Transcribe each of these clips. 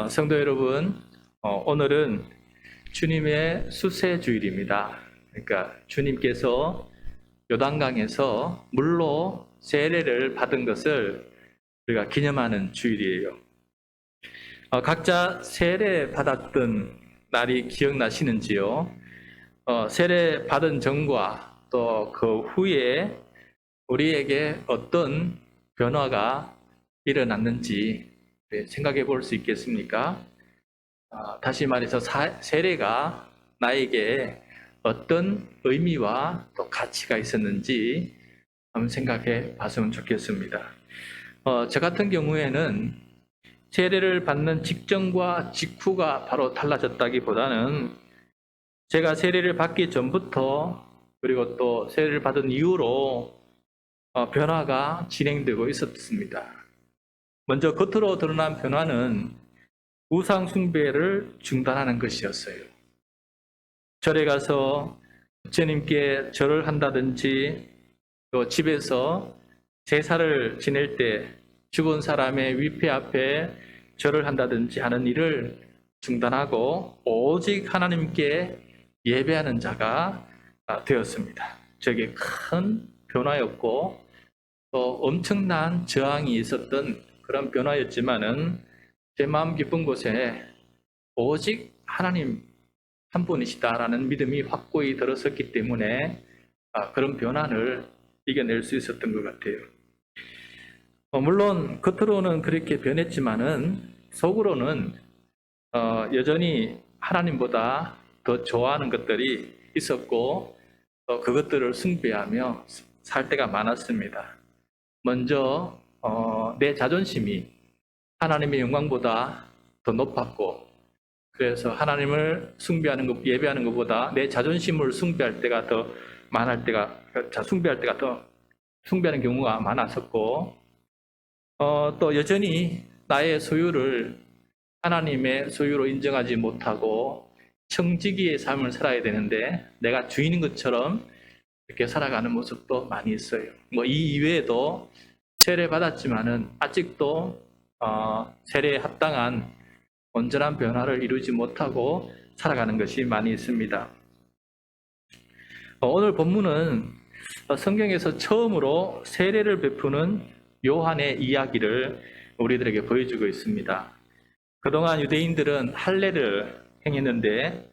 성도 여러분, 오늘은 주님의 수세주일입니다. 그러니까 주님께서 요단강에서 물로 세례를 받은 것을 우리가 기념하는 주일이에요. 각자 세례 받았던 날이 기억나시는지요? 세례 받은 전과 또 그 후에 우리에게 어떤 변화가 일어났는지 생각해 볼 수 있겠습니까? 다시 말해서 세례가 나에게 어떤 의미와 또 가치가 있었는지 한번 생각해 봤으면 좋겠습니다. 저 같은 경우에는 세례를 받는 직전과 직후가 바로 달라졌다기보다는 제가 세례를 받기 전부터 그리고 또 세례를 받은 이후로 변화가 진행되고 있었습니다. 먼저 겉으로 드러난 변화는 우상 숭배를 중단하는 것이었어요. 절에 가서 부처님께 절을 한다든지 또 집에서 제사를 지낼 때 죽은 사람의 위패 앞에 절을 한다든지 하는 일을 중단하고 오직 하나님께 예배하는 자가 되었습니다. 저게 큰 변화였고 또 엄청난 저항이 있었던 그런 변화였지만은 제 마음 깊은 곳에 오직 하나님 한 분이시다라는 믿음이 확고히 들어섰기 때문에 그런 변화를 이겨낼 수 있었던 것 같아요. 물론 겉으로는 그렇게 변했지만은 속으로는 여전히 하나님보다 더 좋아하는 것들이 있었고 또 그것들을 숭배하며 살 때가 많았습니다. 먼저 내 자존심이 하나님의 영광보다 더 높았고 그래서 하나님을 숭배하는 것, 예배하는 것보다 내 자존심을 숭배할 때가 더 숭배하는 경우가 많았었고 또 여전히 나의 소유를 하나님의 소유로 인정하지 못하고 청지기의 삶을 살아야 되는데 내가 주인인 것처럼 이렇게 살아가는 모습도 많이 있어요. 이 이외에도 세례 받았지만은 아직도 세례에 합당한 온전한 변화를 이루지 못하고 살아가는 것이 많이 있습니다. 오늘 본문은 성경에서 처음으로 세례를 베푸는 요한의 이야기를 우리들에게 보여주고 있습니다. 그동안 유대인들은 할례를 행했는데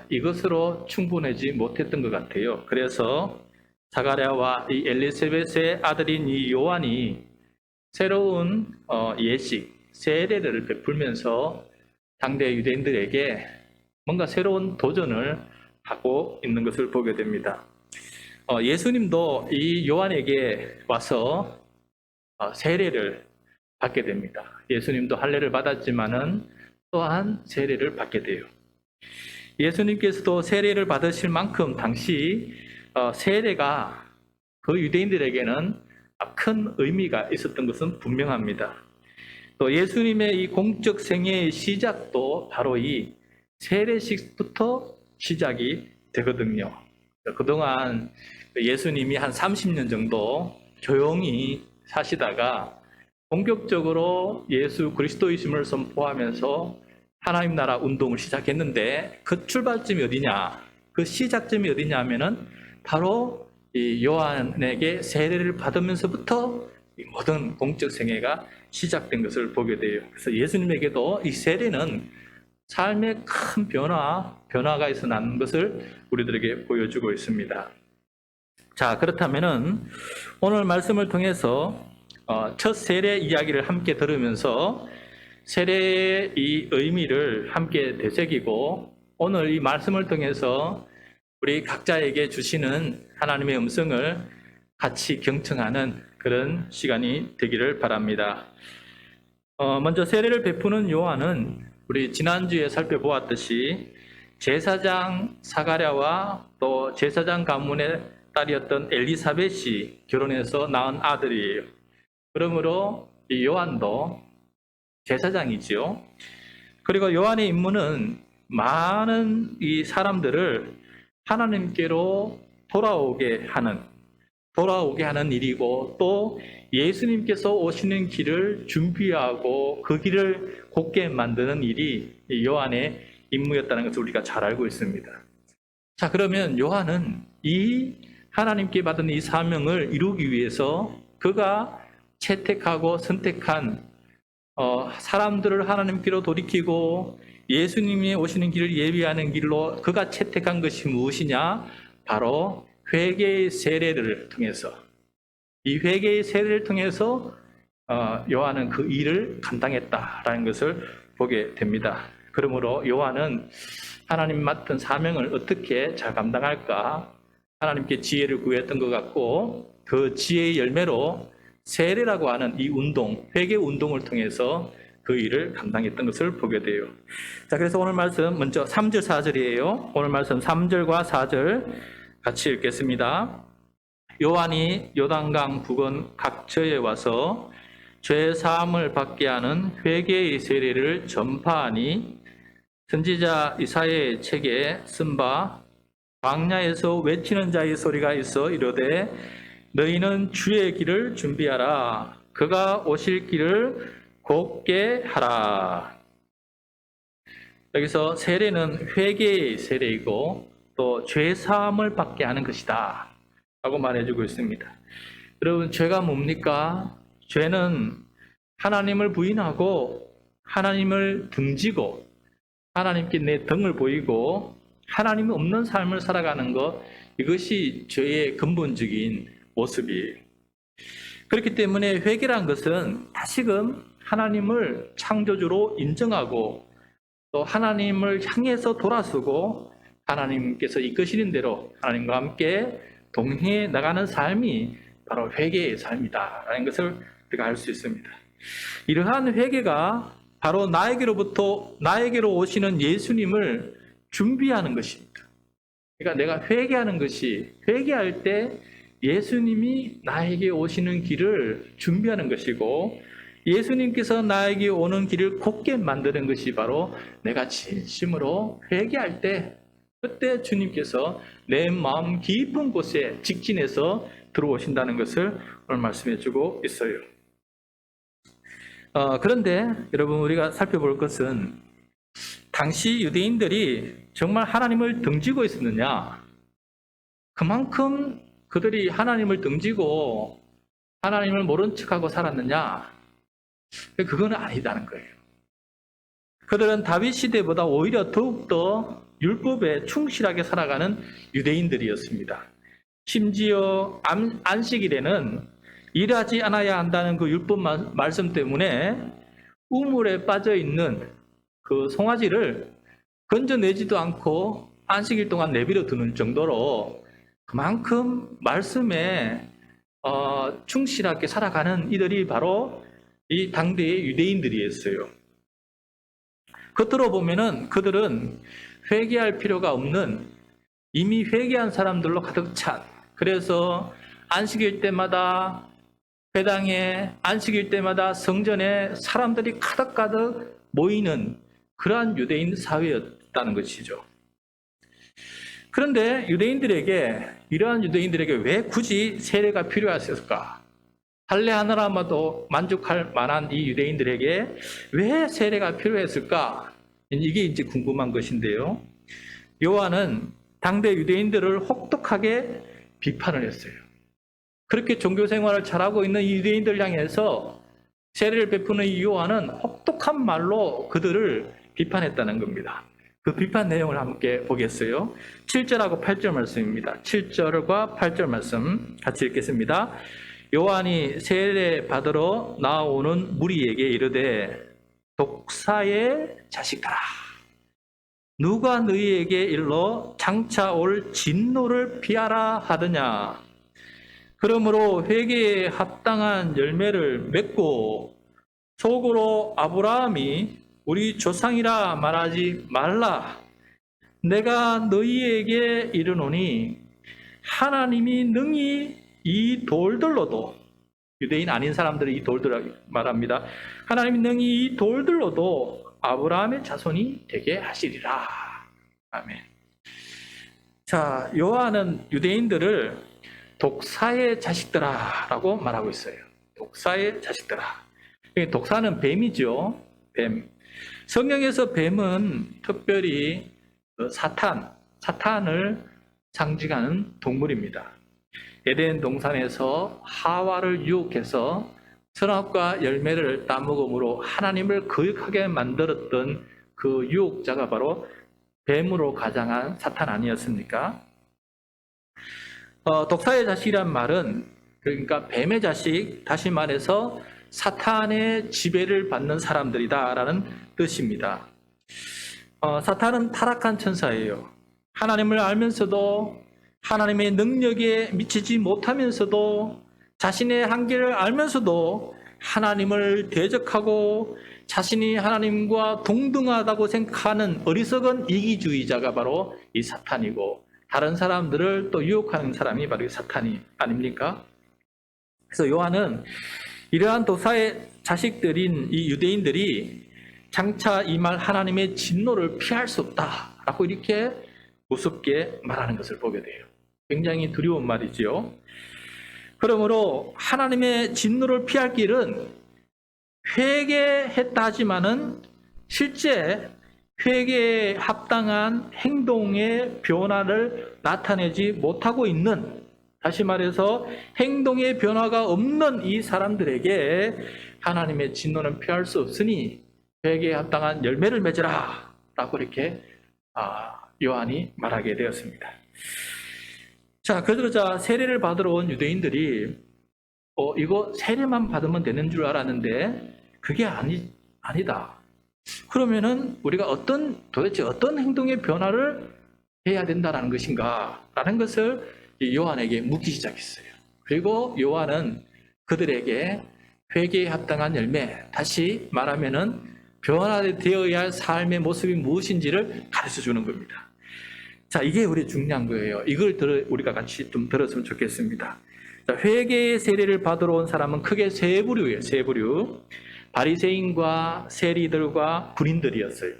이것으로 충분하지 못했던 것 같아요. 그래서 사가랴와 이 엘리사벳의 아들인 이 요한이 새로운 예식, 세례를 베풀면서 당대 유대인들에게 뭔가 새로운 도전을 하고 있는 것을 보게 됩니다. 예수님도 이 요한에게 와서 세례를 받게 됩니다. 예수님도 할례를 받았지만은 또한 세례를 받게 돼요. 예수님께서도 세례를 받으실 만큼 당시 세례가 그 유대인들에게는 큰 의미가 있었던 것은 분명합니다. 또 예수님의 이 공적 생애의 시작도 바로 이 세례식부터 시작이 되거든요. 그동안 예수님이 한 30년 정도 조용히 사시다가 본격적으로 예수 그리스도이심을 선포하면서 하나님 나라 운동을 시작했는데 그 출발점이 어디냐? 그 시작점이 어디냐 하면은 바로 이 요한에게 세례를 받으면서부터 이 모든 공적 생애가 시작된 것을 보게 돼요. 그래서 예수님에게도 이 세례는 삶의 큰 변화가 있어 난 것을 우리들에게 보여주고 있습니다. 자, 그렇다면은 오늘 말씀을 통해서 첫 세례 이야기를 함께 들으면서 세례의 이 의미를 함께 되새기고 오늘 이 말씀을 통해서 우리 각자에게 주시는 하나님의 음성을 같이 경청하는 그런 시간이 되기를 바랍니다. 먼저 세례를 베푸는 요한은 우리 지난주에 살펴보았듯이 제사장 사가랴와 또 제사장 가문의 딸이었던 엘리사벳이 결혼해서 낳은 아들이에요. 그러므로 이 요한도 제사장이지요. 그리고 요한의 임무는 많은 이 사람들을 하나님께로 돌아오게 하는, 돌아오게 하는 일이고, 또 예수님께서 오시는 길을 준비하고 그 길을 곧게 만드는 일이 요한의 임무였다는 것을 우리가 잘 알고 있습니다. 자, 그러면 요한은 이 하나님께 받은 이 사명을 이루기 위해서 그가 채택하고 선택한 사람들을 하나님께로 돌이키고 예수님이 오시는 길을 예비하는 길로 그가 채택한 것이 무엇이냐? 바로 회개의 세례를 통해서, 이 회개의 세례를 통해서 요한은 그 일을 감당했다라는 것을 보게 됩니다. 그러므로 요한은 하나님 맡은 사명을 어떻게 잘 감당할까 하나님께 지혜를 구했던 것 같고, 그 지혜의 열매로 세례라고 하는 이 운동, 회개 운동을 통해서 그 일을 감당했던 것을 보게 돼요. 자, 그래서 오늘 말씀 먼저 3절 4절이에요. 오늘 말씀 3절과 4절 같이 읽겠습니다. 요한이 요단강 부근 각처에 와서 죄 사함을 받게 하는 회개의 세례를 전파하니, 선지자 이사야의 책에 쓴 바 광야에서 외치는 자의 소리가 있어 이르되 너희는 주의 길을 준비하라, 그가 오실 길을 곧게 하라. 여기서 세례는 회개의 세례이고 또 죄 사함을 받게 하는 것이다 라고 말해주고 있습니다. 여러분, 죄가 뭡니까? 죄는 하나님을 부인하고 하나님을 등지고 하나님께 내 등을 보이고 하나님이 없는 삶을 살아가는 것, 이것이 죄의 근본적인 모습이에요. 그렇기 때문에 회개란 것은 다시금 하나님을 창조주로 인정하고 또 하나님을 향해서 돌아서고 하나님께서 이끄시는 대로 하나님과 함께 동행해 나가는 삶이 바로 회개의 삶이다라는 것을 우리가 알 수 있습니다. 이러한 회개가 바로 나에게로 오시는 예수님을 준비하는 것입니다. 그러니까 내가 회개하는 것이, 회개할 때 예수님이 나에게 오시는 길을 준비하는 것이고, 예수님께서 나에게 오는 길을 곧게 만드는 것이 바로 내가 진심으로 회개할 때, 그때 주님께서 내 마음 깊은 곳에 직진해서 들어오신다는 것을 오늘 말씀해 주고 있어요. 그런데 여러분, 우리가 살펴볼 것은 당시 유대인들이 정말 하나님을 등지고 있었느냐, 그만큼 그들이 하나님을 등지고 하나님을 모른 척하고 살았느냐, 그거는 아니다는 거예요. 그들은 다윗 시대보다 오히려 더욱더 율법에 충실하게 살아가는 유대인들이었습니다. 심지어 안식일에는 일하지 않아야 한다는 그 율법 말씀 때문에 우물에 빠져 있는 그 송아지를 건져내지도 않고 안식일 동안 내버려 두는 정도로 그만큼 말씀에 충실하게 살아가는 이들이 바로 이 당대의 유대인들이었어요. 겉으로 보면은 그들은 회개할 필요가 없는, 이미 회개한 사람들로 가득 찬, 그래서 안식일 때마다 회당에, 안식일 때마다 성전에 사람들이 가득가득 모이는 그러한 유대인 사회였다는 것이죠. 그런데 이러한 유대인들에게 왜 굳이 세례가 필요했을까? 할례 하나라마도 만족할 만한 이 유대인들에게 왜 세례가 필요했을까? 이게 이제 궁금한 것인데요. 요한은 당대 유대인들을 혹독하게 비판을 했어요. 그렇게 종교 생활을 잘하고 있는 이 유대인들 향해서 세례를 베푸는 이 요한은 혹독한 말로 그들을 비판했다는 겁니다. 그 비판 내용을 함께 보겠어요. 7절하고 8절 말씀입니다. 7절과 8절 말씀 같이 읽겠습니다. 요한이 세례 받으러 나오는 무리에게 이르되 독사의 자식들아, 누가 너희에게 일러 장차 올 진노를 피하라 하더냐. 그러므로 회개에 합당한 열매를 맺고 속으로 아브라함이 우리 조상이라 말하지 말라. 내가 너희에게 이르노니 하나님이 능히 이 돌들로도, 유대인 아닌 사람들이 이 돌들 말합니다. 하나님이 능히 이 돌들로도 아브라함의 자손이 되게 하시리라. 아멘. 자, 요한은 유대인들을 독사의 자식들아라고 말하고 있어요. 독사의 자식들아. 독사는 뱀이죠. 뱀. 성경에서 뱀은 특별히 사탄을 상징하는 동물입니다. 에덴 동산에서 하와를 유혹해서 선악과 열매를 따먹음으로 하나님을 거역하게 만들었던 그 유혹자가 바로 뱀으로 가장한 사탄 아니었습니까? 독사의 자식이란 말은 그러니까 뱀의 자식, 다시 말해서 사탄의 지배를 받는 사람들이다라는 뜻입니다. 사탄은 타락한 천사예요. 하나님을 알면서도 하나님의 능력에 미치지 못하면서도 자신의 한계를 알면서도 하나님을 대적하고 자신이 하나님과 동등하다고 생각하는 어리석은 이기주의자가 바로 이 사탄이고 다른 사람들을 또 유혹하는 사람이 바로 이 사탄이 아닙니까? 그래서 요한은 이러한 독사의 자식들인 이 유대인들이 장차 이 말 하나님의 진노를 피할 수 없다라고 이렇게 무섭게 말하는 것을 보게 돼요. 굉장히 두려운 말이지요. 그러므로 하나님의 진노를 피할 길은 회개했다 하지만은 실제 회개에 합당한 행동의 변화를 나타내지 못하고 있는, 다시 말해서 행동의 변화가 없는 이 사람들에게 하나님의 진노는 피할 수 없으니 회개에 합당한 열매를 맺으라 라고 이렇게 요한이 말하게 되었습니다. 자, 그러자 세례를 받으러 온 유대인들이 이거 세례만 받으면 되는 줄 알았는데 그게 아니다. 그러면은 우리가 도대체 어떤 행동의 변화를 해야 된다는 것인가? 라는 것을 요한에게 묻기 시작했어요. 그리고 요한은 그들에게 회개에 합당한 열매, 다시 말하면은 변화되어야 할 삶의 모습이 무엇인지를 가르쳐 주는 겁니다. 자, 이게 우리 중요한 거예요. 이걸 우리가 같이 좀 들었으면 좋겠습니다. 자, 회개의 세례를 받으러 온 사람은 크게 세 부류예요. 세 부류. 바리새인과 세리들과 군인들이었어요.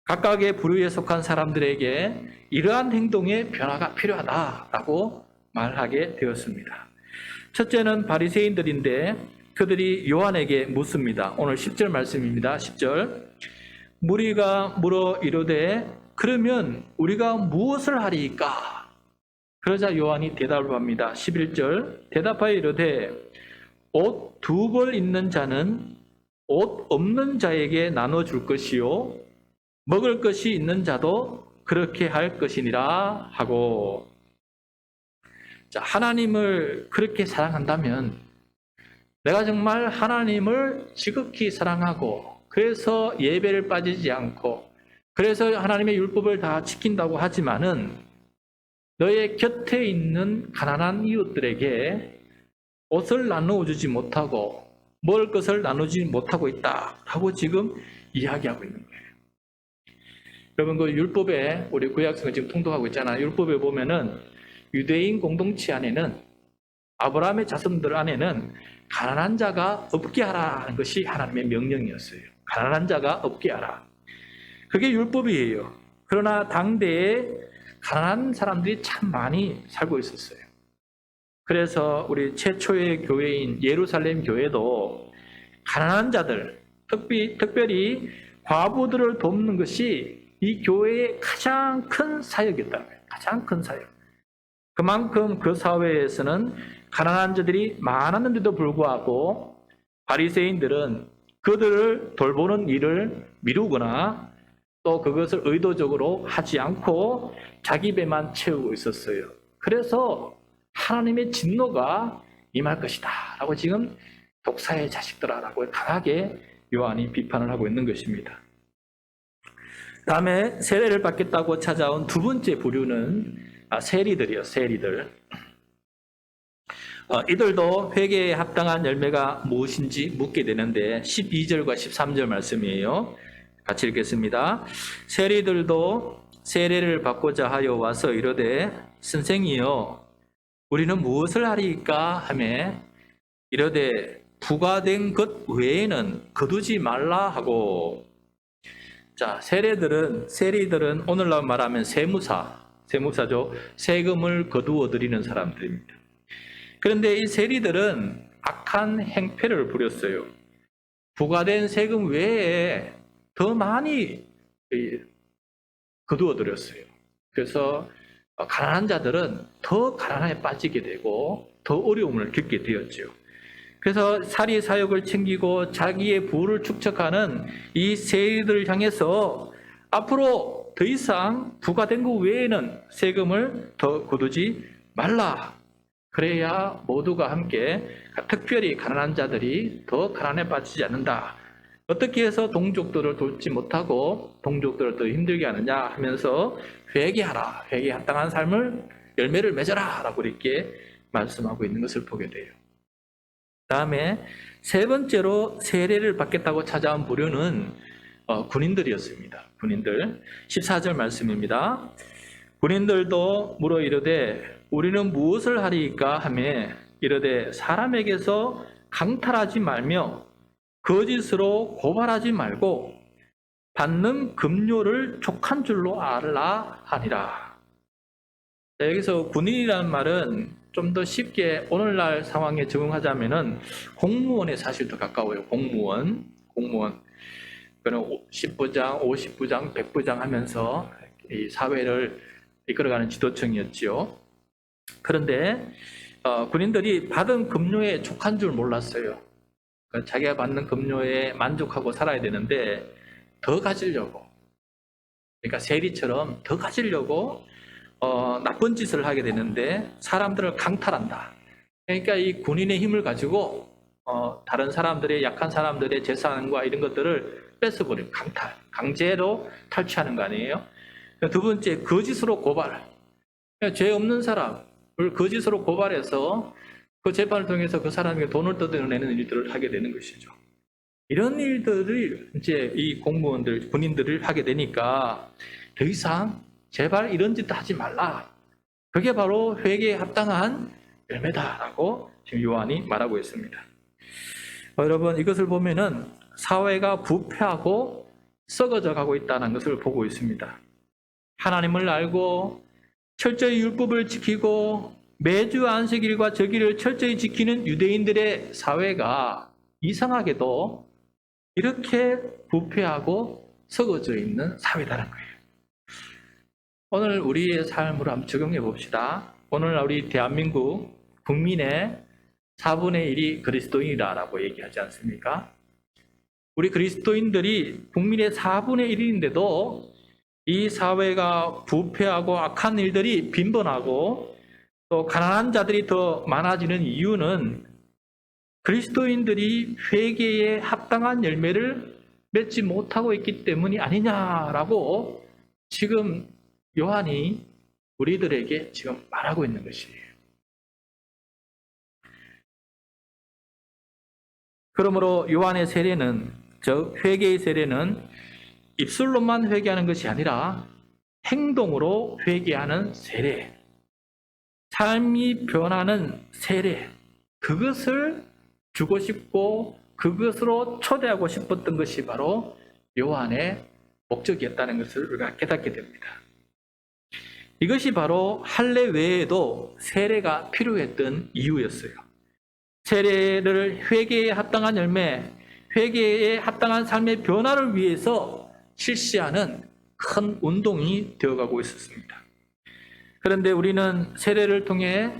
각각의 부류에 속한 사람들에게 이러한 행동의 변화가 필요하다라고 말하게 되었습니다. 첫째는 바리새인들인데 그들이 요한에게 묻습니다. 오늘 10절 말씀입니다. 10절. 무리가 물어 이르되 그러면 우리가 무엇을 하리이까? 그러자 요한이 대답을 합니다. 11절. 대답하여 이르되 옷 두 벌 있는 자는 옷 없는 자에게 나눠줄 것이요 먹을 것이 있는 자도 그렇게 할 것이니라 하고. 자, 하나님을 그렇게 사랑한다면, 내가 정말 하나님을 지극히 사랑하고 그래서 예배를 빠지지 않고 그래서 하나님의 율법을 다 지킨다고 하지만은 너의 곁에 있는 가난한 이웃들에게 옷을 나누어주지 못하고 먹을 것을 나누지 못하고 있다라고 지금 이야기하고 있는 거예요. 여러분, 그 율법에, 우리 구약성을 지금 통독하고 있잖아요. 율법에 보면은 유대인 공동체 안에는, 아브라함의 자손들 안에는 가난한 자가 없게 하라는 것이 하나님의 명령이었어요. 가난한 자가 없게 하라. 그게 율법이에요. 그러나 당대에 가난한 사람들이 참 많이 살고 있었어요. 그래서 우리 최초의 교회인 예루살렘 교회도 가난한 자들, 특별히 과부들을 돕는 것이 이 교회의 가장 큰 사역이었다는 거예요. 가장 큰 사역. 그만큼 그 사회에서는 가난한 자들이 많았는데도 불구하고 바리새인들은 그들을 돌보는 일을 미루거나 또 그것을 의도적으로 하지 않고 자기 배만 채우고 있었어요. 그래서 하나님의 진노가 임할 것이다 라고 지금 독사의 자식들아라고 강하게 요한이 비판을 하고 있는 것입니다. 다음에 세례를 받겠다고 찾아온 두 번째 부류는 세리들이요. 세리들. 이들도 회개에 합당한 열매가 무엇인지 묻게 되는데 12절과 13절 말씀이에요. 같이 읽겠습니다. 세리들도 세례를 받고자 하여 와서 이르되 선생이여 우리는 무엇을 하리이까 하매 이르되 부과된 것 외에는 거두지 말라 하고. 자, 세리들은 오늘날 말하면 세무사죠. 세금을 거두어 드리는 사람들입니다. 그런데 이 세리들은 악한 행패를 부렸어요. 부과된 세금 외에 더 많이 거두어들였어요. 그래서 가난한 자들은 더 가난에 빠지게 되고 더 어려움을 겪게 되었죠. 그래서 사리 사욕을 챙기고 자기의 부를 축적하는 이 세리들을 향해서 앞으로 더 이상 부과된 것 외에는 세금을 더 거두지 말라. 그래야 모두가 함께, 특별히 가난한 자들이 더 가난에 빠지지 않는다. 어떻게 해서 동족들을 돕지 못하고 동족들을 더 힘들게 하느냐 하면서 회개하라. 회개에 합당한 삶을 열매를 맺어라 라고 이렇게 말씀하고 있는 것을 보게 돼요. 다음에 세 번째로 세례를 받겠다고 찾아온 부류는 군인들이었습니다. 군인들. 14절 말씀입니다. 군인들도 물어 이르되 우리는 무엇을 하리이까 하매 이르되 사람에게서 강탈하지 말며 거짓으로 고발하지 말고 받는 급료를 족한 줄로 알라 하니라. 여기서 군인이라는 말은 좀 더 쉽게 오늘날 상황에 적응하자면은 공무원에 사실 더 가까워요. 공무원. 그는 10부장, 50부장, 100부장 하면서 이 사회를 이끌어가는 지도층이었지요. 그런데 군인들이 받은 급료에 족한 줄 몰랐어요. 자기가 받는 급료에 만족하고 살아야 되는데 더 가지려고, 그러니까 세리처럼 더 가지려고 나쁜 짓을 하게 되는데 사람들을 강탈한다. 그러니까 이 군인의 힘을 가지고 다른 사람들의, 약한 사람들의 재산과 이런 것들을 뺏어버리는 강탈, 강제로 탈취하는 거 아니에요? 두 번째, 거짓으로 고발. 죄 없는 사람을 거짓으로 고발해서 그 재판을 통해서 그 사람에게 돈을 뜯어내는 일들을 하게 되는 것이죠. 이런 일들을 이제 이 공무원들, 군인들을 하게 되니까 더 이상 제발 이런 짓도 하지 말라. 그게 바로 회개에 합당한 열매다라고 지금 요한이 말하고 있습니다. 여러분, 이것을 보면은 사회가 부패하고 썩어져 가고 있다는 것을 보고 있습니다. 하나님을 알고 철저히 율법을 지키고 매주 안식일과 절기를 철저히 지키는 유대인들의 사회가 이상하게도 이렇게 부패하고 썩어져 있는 사회다라는 거예요. 오늘 우리의 삶으로 한번 적용해 봅시다. 오늘 우리 대한민국 국민의 4분의 1이 그리스도인이라고 얘기하지 않습니까? 우리 그리스도인들이 국민의 4분의 1인데도 이 사회가 부패하고 악한 일들이 빈번하고 또 가난한 자들이 더 많아지는 이유는 그리스도인들이 회개에 합당한 열매를 맺지 못하고 있기 때문이 아니냐라고 지금 요한이 우리들에게 지금 말하고 있는 것이에요. 그러므로 요한의 세례는, 즉 회개의 세례는 입술로만 회개하는 것이 아니라 행동으로 회개하는 세례, 삶이 변하는 세례, 그것을 주고 싶고 그것으로 초대하고 싶었던 것이 바로 요한의 목적이었다는 것을 우리가 깨닫게 됩니다. 이것이 바로 할례 외에도 세례가 필요했던 이유였어요. 세례를 회개에 합당한 열매, 회개에 합당한 삶의 변화를 위해서 실시하는 큰 운동이 되어가고 있었습니다. 그런데 우리는 세례를 통해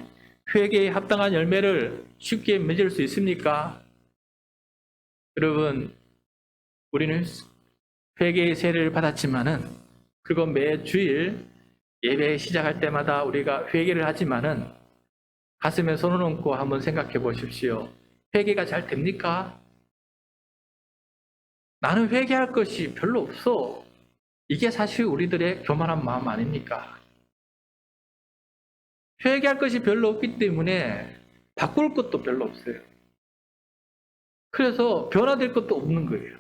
회개에 합당한 열매를 쉽게 맺을 수 있습니까? 여러분, 우리는 회개의 세례를 받았지만은, 그리고 매주일 예배 시작할 때마다 우리가 회개를 하지만은 가슴에 손을 얹고 한번 생각해 보십시오. 회개가 잘 됩니까? 나는 회개할 것이 별로 없어. 이게 사실 우리들의 교만한 마음 아닙니까? 회개할 것이 별로 없기 때문에 바꿀 것도 별로 없어요. 그래서 변화될 것도 없는 거예요.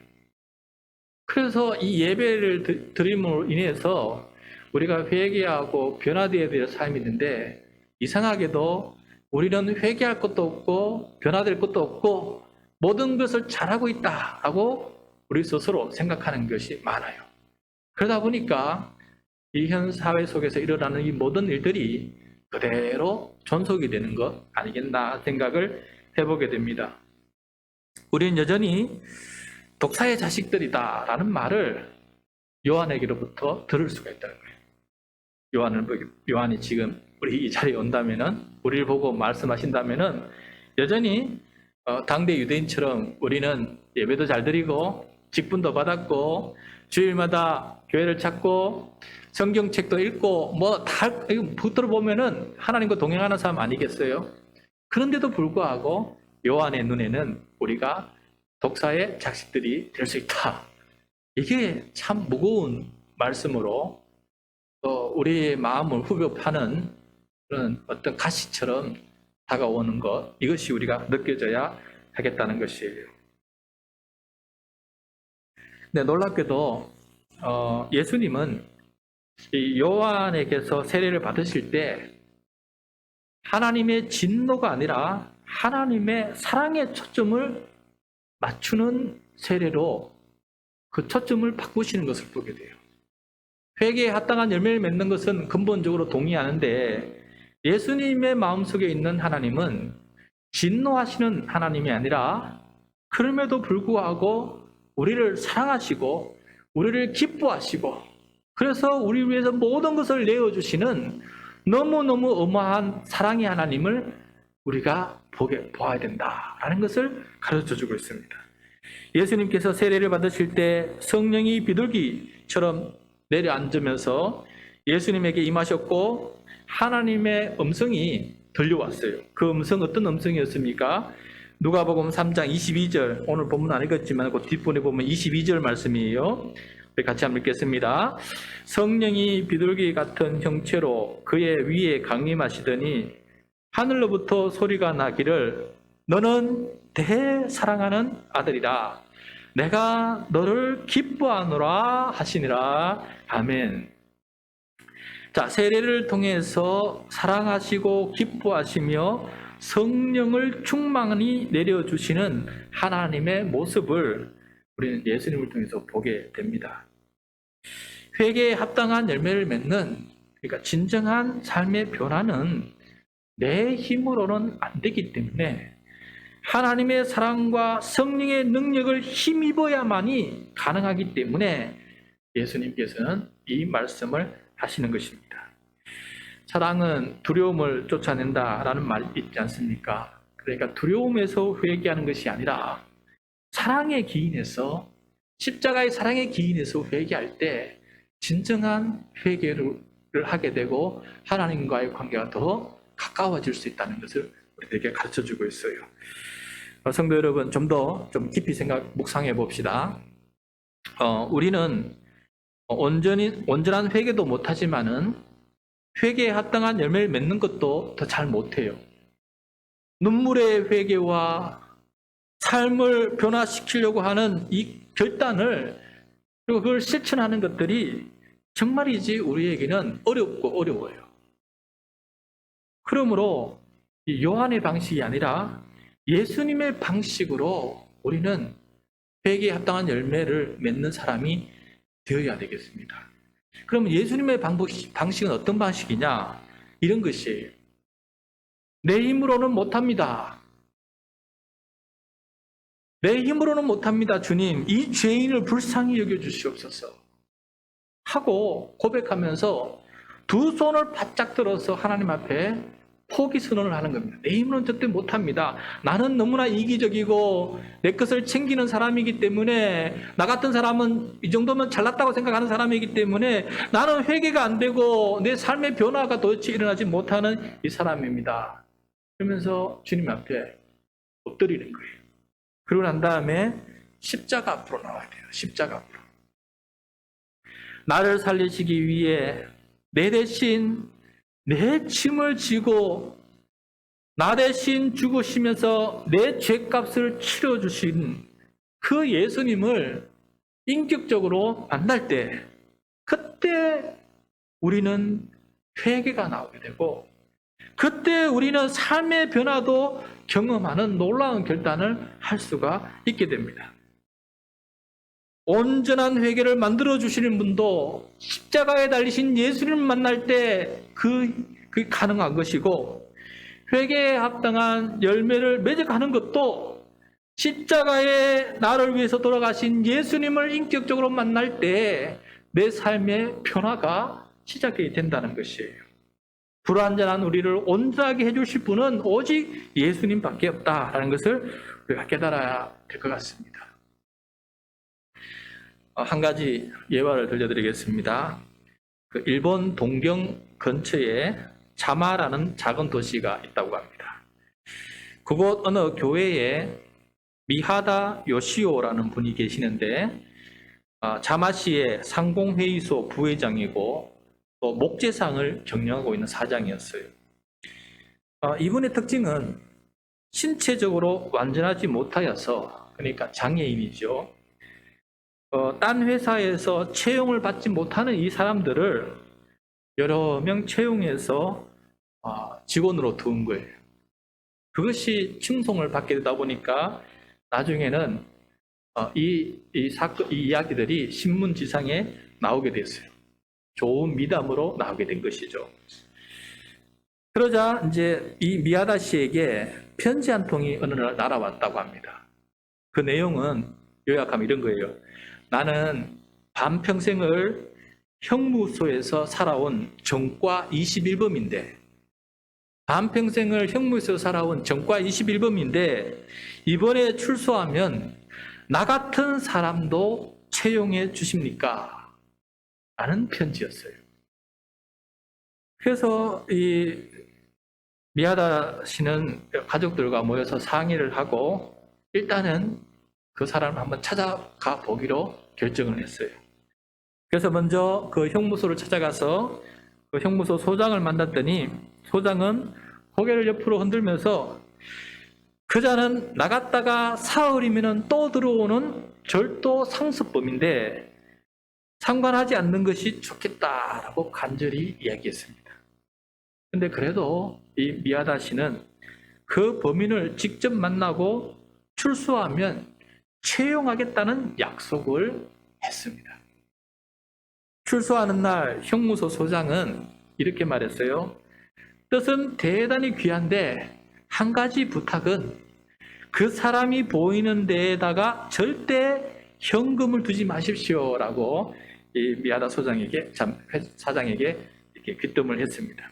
그래서 이 예배를 드림으로 인해서 우리가 회개하고 변화되어야 될 삶이 있는데, 이상하게도 우리는 회개할 것도 없고 변화될 것도 없고 모든 것을 잘하고 있다라고 우리 스스로 생각하는 것이 많아요. 그러다 보니까 이 현 사회 속에서 일어나는 이 모든 일들이 그대로 존속이 되는 것 아니겠나 생각을 해보게 됩니다. 우리는 여전히 독사의 자식들이다라는 말을 요한에게로부터 들을 수가 있다는 거예요. 요한이 지금 우리 이 자리에 온다면은, 우리를 보고 말씀하신다면은 여전히 당대 유대인처럼 우리는 예배도 잘 드리고 직분도 받았고 주일마다 교회를 찾고 성경책도 읽고 뭐 다 붙들어 보면은 하나님과 동행하는 사람 아니겠어요? 그런데도 불구하고 요한의 눈에는 우리가 독사의 자식들이 될 수 있다. 이게 참 무거운 말씀으로 우리의 마음을 후벼 파는 그런 어떤 가시처럼 다가오는 것, 이것이 우리가 느껴져야 하겠다는 것이에요. 네, 놀랍게도 예수님은 이 요한에게서 세례를 받으실 때 하나님의 진노가 아니라 하나님의 사랑의 초점을 맞추는 세례로 그 초점을 바꾸시는 것을 보게 돼요. 회개에 합당한 열매를 맺는 것은 근본적으로 동의하는데, 예수님의 마음속에 있는 하나님은 진노하시는 하나님이 아니라 그럼에도 불구하고 우리를 사랑하시고 우리를 기뻐하시고, 그래서 우리 위해서 모든 것을 내어주시는 너무너무 어마한 사랑의 하나님을 우리가 보아야 된다라는 것을 가르쳐주고 있습니다. 예수님께서 세례를 받으실 때 성령이 비둘기처럼 내려앉으면서 예수님에게 임하셨고 하나님의 음성이 들려왔어요. 그 음성, 어떤 음성이었습니까? 누가복음 3장 22절, 오늘 본문 안 읽었지만 그 뒷부분에 보면 22절 말씀이에요. 우리 같이 한번 읽겠습니다. 성령이 비둘기 같은 형체로 그의 위에 강림하시더니 하늘로부터 소리가 나기를 너는 대사랑하는 아들이라, 내가 너를 기뻐하노라 하시니라. 아멘. 자, 세례를 통해서 사랑하시고 기뻐하시며 성령을 충만히 내려주시는 하나님의 모습을 우리는 예수님을 통해서 보게 됩니다. 회개에 합당한 열매를 맺는, 그러니까 진정한 삶의 변화는 내 힘으로는 안 되기 때문에 하나님의 사랑과 성령의 능력을 힘입어야만이 가능하기 때문에 예수님께서는 이 말씀을 하시는 것입니다. 사랑은 두려움을 쫓아낸다라는 말이 있지 않습니까? 그러니까 두려움에서 회개하는 것이 아니라 사랑에 기인해서, 십자가의 사랑에 기인해서 회개할 때 진정한 회개를 하게 되고 하나님과의 관계가 더 가까워질 수 있다는 것을 우리에게 가르쳐주고 있어요. 성도 여러분, 좀 더 깊이 묵상해 봅시다. 우리는 온전한 회개도 못하지만은 회개에 합당한 열매를 맺는 것도 더 잘 못해요. 눈물의 회개와 삶을 변화시키려고 하는 이 결단을, 그리고 그걸 실천하는 것들이 정말이지 우리에게는 어렵고 어려워요. 그러므로 요한의 방식이 아니라 예수님의 방식으로 우리는 회개에 합당한 열매를 맺는 사람이 되어야 되겠습니다. 그러면 예수님의 방식은 어떤 방식이냐? 이런 것이에요. 내 힘으로는 못합니다. 내 힘으로는 못합니다. 주님, 이 죄인을 불쌍히 여겨주시옵소서 하고 고백하면서 두 손을 바짝 들어서 하나님 앞에 포기 선언을 하는 겁니다. 내 힘으로는 절대 못합니다. 나는 너무나 이기적이고 내 것을 챙기는 사람이기 때문에, 나 같은 사람은 이 정도면 잘났다고 생각하는 사람이기 때문에 나는 회개가 안 되고 내 삶의 변화가 도대체 일어나지 못하는 이 사람입니다. 그러면서 주님 앞에 엎드리는 거예요. 그러고 난 다음에 십자가 앞으로 나와야 돼요. 십자가 앞으로. 나를 살리시기 위해 내 대신 내 짐을 지고 나 대신 죽으시면서 내 죄값을 치러주신 그 예수님을 인격적으로 만날 때, 그때 우리는 회개가 나오게 되고, 그때 우리는 삶의 변화도 경험하는 놀라운 결단을 할 수가 있게 됩니다. 온전한 회개를 만들어주시는 분도 십자가에 달리신 예수님을 만날 때 그 그게 가능한 것이고, 회개에 합당한 열매를 맺어가는 것도 십자가에 나를 위해서 돌아가신 예수님을 인격적으로 만날 때 내 삶의 변화가 시작이 된다는 것이에요. 불완전한 우리를 온전하게 해주실 분은 오직 예수님밖에 없다라는 것을 우리가 깨달아야 될 것 같습니다. 한 가지 예화를 들려드리겠습니다. 일본 동경 근처에 자마라는 작은 도시가 있다고 합니다. 그곳 어느 교회에 미하다 요시오라는 분이 계시는데, 자마시의 상공회의소 부회장이고 또 목재상을 경영하고 있는 사장이었어요. 이분의 특징은 신체적으로 완전하지 못하여서, 그러니까 장애인이죠. 딴 회사에서 채용을 받지 못하는 이 사람들을 여러 명 채용해서 직원으로 두은 거예요. 그것이 칭송을 받게 되다 보니까 나중에는 이 이야기들이 신문지상에 나오게 됐어요. 좋은 미담으로 나오게 된 것이죠. 그러자 이제 이 미야다 씨에게 편지 한 통이 어느 날 날아왔다고 합니다. 그 내용은 요약하면 이런 거예요. 나는 반평생을 형무소에서 살아온 전과 21범인데, 반평생을 형무소에서 살아온 전과 21범인데 이번에 출소하면 나 같은 사람도 채용해 주십니까? 라는 편지였어요. 그래서 이 미야다 씨는 가족들과 모여서 상의를 하고 일단은 그 사람을 한번 찾아가 보기로 결정을 했어요. 그래서 먼저 그 형무소를 찾아가서 그 형무소 소장을 만났더니, 소장은 고개를 옆으로 흔들면서 그 자는 나갔다가 사흘이면 또 들어오는 절도 상습범인데 상관하지 않는 것이 좋겠다라고 간절히 이야기했습니다. 근데 그래도 이 미야다 씨는 그 범인을 직접 만나고 출소하면 채용하겠다는 약속을 했습니다. 출소하는 날 형무소 소장은 이렇게 말했어요. 뜻은 대단히 귀한데 한 가지 부탁은 그 사람이 보이는 데에다가 절대 현금을 두지 마십시오라고 이 미야다 사장에게 이렇게 귀뜸을 했습니다.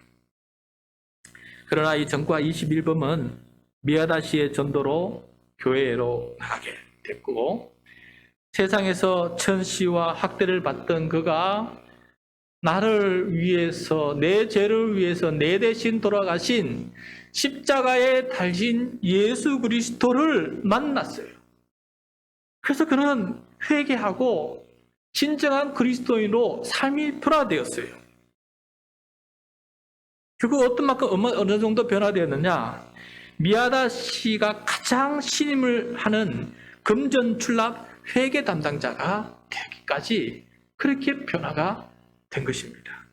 그러나 이 전과 21범은 미야다 씨의 전도로 교회로 나가게 됐고, 세상에서 천시와 학대를 받던 그가 나를 위해서, 내 죄를 위해서 내 대신 돌아가신 십자가에 달린 예수 그리스도를 만났어요. 그래서 그는 회개하고 진정한 그리스도인으로 삶이 변화되었어요. 그리고 어떤 만큼 어느 정도 변화되었느냐? 미야다 씨가 가장 신임을 하는 금전출납 회계 담당자가 되기까지 그렇게 변화가 된 것입니다.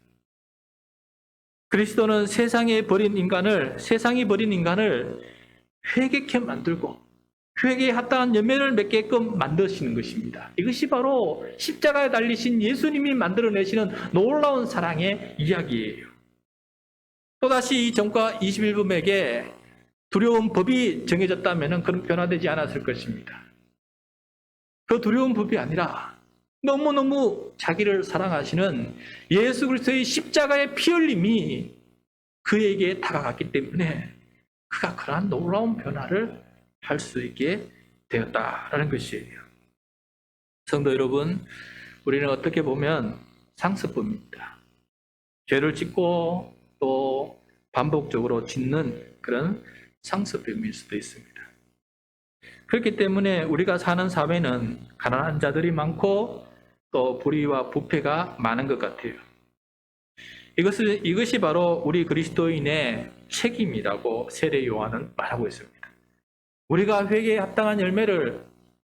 그리스도는 세상이 버린 인간을 회개케 만들고 회개에 합당한 열매를 맺게끔 만드시는 것입니다. 이것이 바로 십자가에 달리신 예수님이 만들어내시는 놀라운 사랑의 이야기예요. 또다시 이 전과 21범에게 두려운 법이 정해졌다면 그런 변화되지 않았을 것입니다. 그 두려운 법이 아니라 너무너무 자기를 사랑하시는 예수 그리스도의 십자가의 피 흘림이 그에게 다가갔기 때문에 그가 그러한 놀라운 변화를 할 수 있게 되었다라는 것이에요. 성도 여러분, 우리는 어떻게 보면 상습범입니다. 죄를 짓고 또 반복적으로 짓는 그런 상습범일 수도 있습니다. 그렇기 때문에 우리가 사는 사회는 가난한 자들이 많고 또 불의와 부패가 많은 것 같아요. 이것이 바로 우리 그리스도인의 책임이라고 세례 요한은 말하고 있습니다. 우리가 회개에 합당한 열매를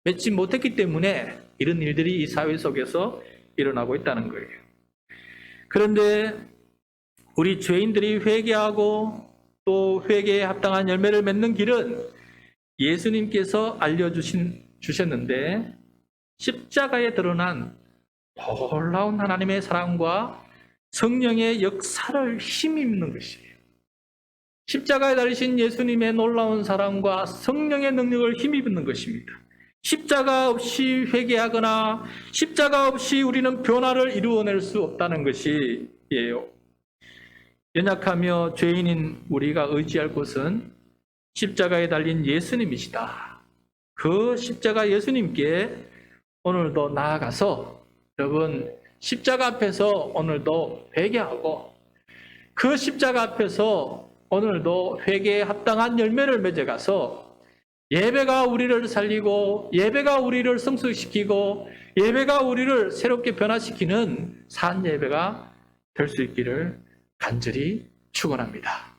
맺지 못했기 때문에 이런 일들이 이 사회 속에서 일어나고 있다는 거예요. 그런데 우리 죄인들이 회개하고 또 회개에 합당한 열매를 맺는 길은 예수님께서 알려주셨는데, 십자가에 드러난 놀라운 하나님의 사랑과 성령의 역사를 힘입는 것이에요. 십자가에 달리신 예수님의 놀라운 사랑과 성령의 능력을 힘입는 것입니다. 십자가 없이 회개하거나 십자가 없이 우리는 변화를 이루어낼 수 없다는 것이에요. 연약하며 죄인인 우리가 의지할 곳은 십자가에 달린 예수님이시다. 그 십자가 예수님께 오늘도 나아가서 여러분 십자가 앞에서 오늘도 회개하고 그 십자가 앞에서 오늘도 회개에 합당한 열매를 맺어가서 예배가 우리를 살리고 예배가 우리를 성숙시키고 예배가 우리를 새롭게 변화시키는 산 예배가 될 수 있기를 간절히 축원합니다.